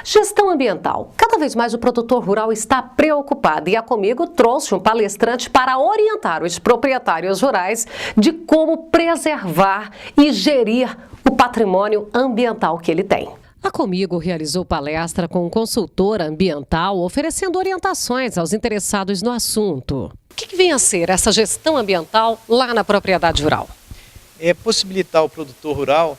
Gestão ambiental. Cada vez mais o produtor rural está preocupado e a Comigo trouxe um palestrante para orientar os proprietários rurais de como preservar e gerir o patrimônio ambiental que ele tem. A Comigo realizou palestra com um consultor ambiental, oferecendo orientações aos interessados no assunto. O que vem a ser essa gestão ambiental lá na propriedade rural? É possibilitar ao produtor rural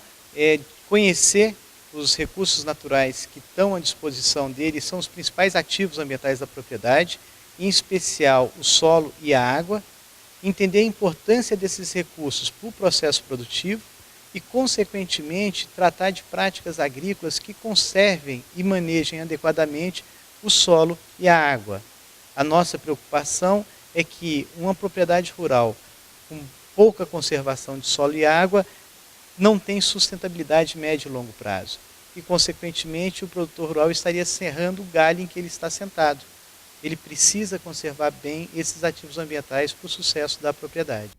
conhecer os recursos naturais que estão à disposição dele, são os principais ativos ambientais da propriedade, em especial o solo e a água, entender a importância desses recursos para o processo produtivo e, consequentemente, tratar de práticas agrícolas que conservem e manejem adequadamente o solo e a água. A nossa preocupação é que uma propriedade rural com pouca conservação de solo e água não tem sustentabilidade médio e longo prazo. E, consequentemente, o produtor rural estaria serrando o galho em que ele está sentado. Ele precisa conservar bem esses ativos ambientais para o sucesso da propriedade.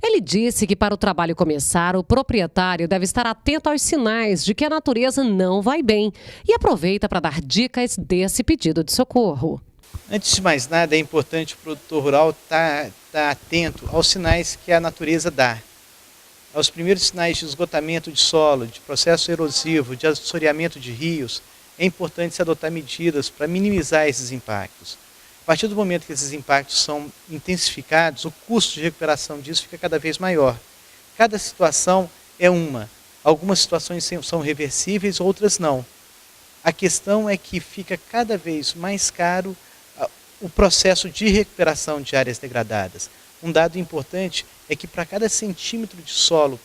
Ele disse que para o trabalho começar, o proprietário deve estar atento aos sinais de que a natureza não vai bem e aproveita para dar dicas desse pedido de socorro. Antes de mais nada, é importante o produtor rural estar atento aos sinais que a natureza dá. Aos primeiros sinais de esgotamento de solo, de processo erosivo, de assoreamento de rios, é importante se adotar medidas para minimizar esses impactos. A partir do momento que esses impactos são intensificados, o custo de recuperação disso fica cada vez maior. Cada situação é uma. Algumas situações são reversíveis, outras não. A questão é que fica cada vez mais caro o processo de recuperação de áreas degradadas. Um dado importante é que para cada centímetro de solo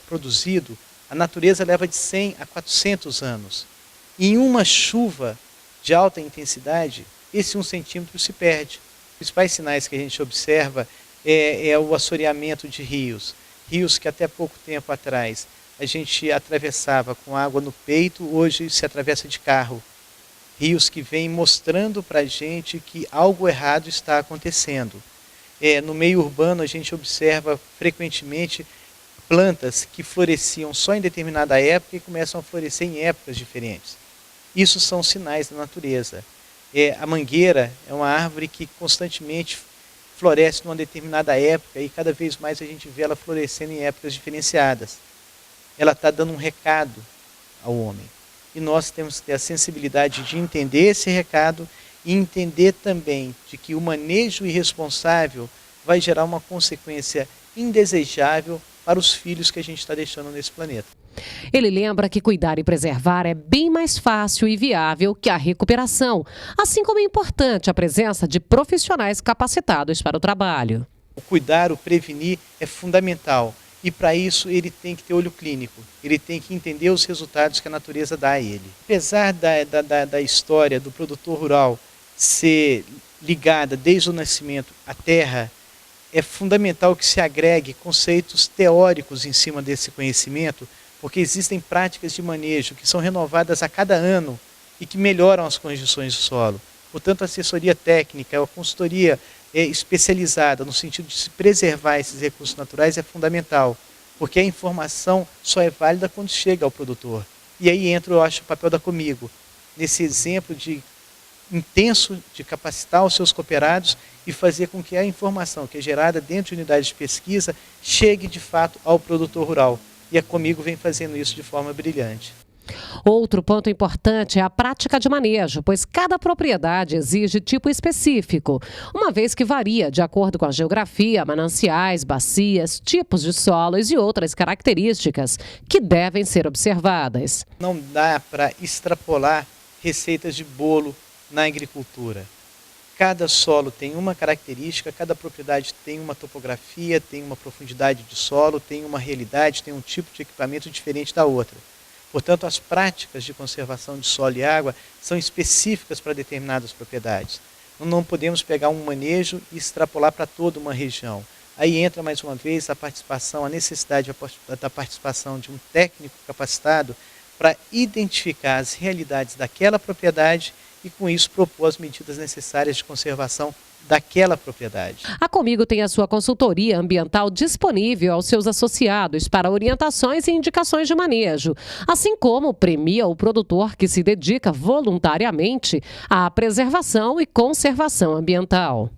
produzido, a natureza leva de 100 a 400 anos. E em uma chuva de alta intensidade, esse 1 centímetro se perde. Os principais sinais que a gente observa é o assoreamento de rios. Rios que até pouco tempo atrás a gente atravessava com água no peito, hoje se atravessa de carro. Rios que vêm mostrando para a gente que algo errado está acontecendo. No meio urbano a gente observa frequentemente plantas que floresciam só em determinada época e começam a florescer em épocas diferentes. Isso são sinais da natureza. A mangueira é uma árvore que constantemente floresce numa determinada época e cada vez mais a gente vê ela florescendo em épocas diferenciadas. Ela está dando um recado ao homem. E nós temos que ter a sensibilidade de entender esse recado e entender também de que o manejo irresponsável vai gerar uma consequência indesejável para os filhos que a gente está deixando nesse planeta. Ele lembra que cuidar e preservar é bem mais fácil e viável que a recuperação, assim como é importante a presença de profissionais capacitados para o trabalho. O cuidar, o prevenir é fundamental. E para isso ele tem que ter olho clínico, ele tem que entender os resultados que a natureza dá a ele. Apesar da história do produtor rural ser ligada desde o nascimento à terra, é fundamental que se agregue conceitos teóricos em cima desse conhecimento, porque existem práticas de manejo que são renovadas a cada ano e que melhoram as condições do solo. Portanto, a assessoria técnica, a consultoria especializada no sentido de se preservar esses recursos naturais é fundamental, porque a informação só é válida quando chega ao produtor. E aí entra, eu acho, o papel da Comigo, nesse exemplo intenso de capacitar os seus cooperados e fazer com que a informação que é gerada dentro de unidades de pesquisa chegue de fato ao produtor rural. E a Comigo vem fazendo isso de forma brilhante. Outro ponto importante é a prática de manejo, pois cada propriedade exige tipo específico, uma vez que varia de acordo com a geografia, mananciais, bacias, tipos de solos e outras características que devem ser observadas. Não dá para extrapolar receitas de bolo na agricultura. Cada solo tem uma característica, cada propriedade tem uma topografia, tem uma profundidade de solo, tem uma realidade, tem um tipo de equipamento diferente da outra. Portanto, as práticas de conservação de solo e água são específicas para determinadas propriedades. Não podemos pegar um manejo e extrapolar para toda uma região. Aí entra mais uma vez a necessidade da participação de um técnico capacitado para identificar as realidades daquela propriedade e com isso propor as medidas necessárias de conservação daquela propriedade. A Comigo tem a sua consultoria ambiental disponível aos seus associados para orientações e indicações de manejo, assim como premia o produtor que se dedica voluntariamente à preservação e conservação ambiental.